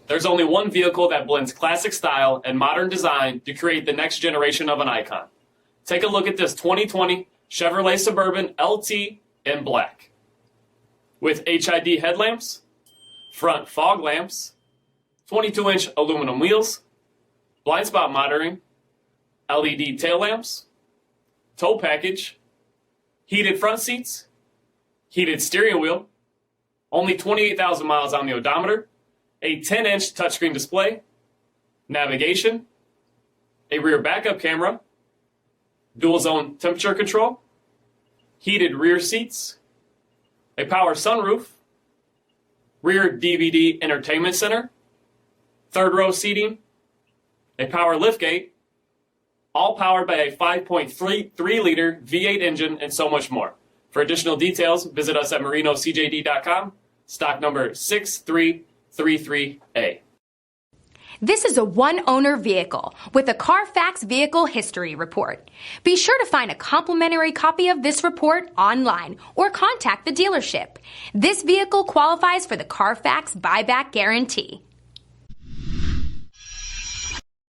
There's only one vehicle that blends classic style and modern design to create the next generation of an icon. Take a look at this 2020 Chevrolet Suburban LT in black. With HID headlamps, front fog lamps, 22-inch aluminum wheels, blind spot monitoring, LED tail lamps, tow package, heated front seats, heated steering wheel, only 28,000 miles on the odometer, a 10-inch touchscreen display, navigation, a rear backup camera, dual zone temperature control, heated rear seats, a power sunroof, rear DVD entertainment center, third row seating, a power liftgate, all powered by a 5.3-liter V8 engine, and so much more. For additional details, visit us at marinocjd.com, stock number 6333A. This is a one-owner vehicle with a Carfax Vehicle History Report. Be sure to find a complimentary copy of this report online or contact the dealership. This vehicle qualifies for the Carfax Buyback Guarantee.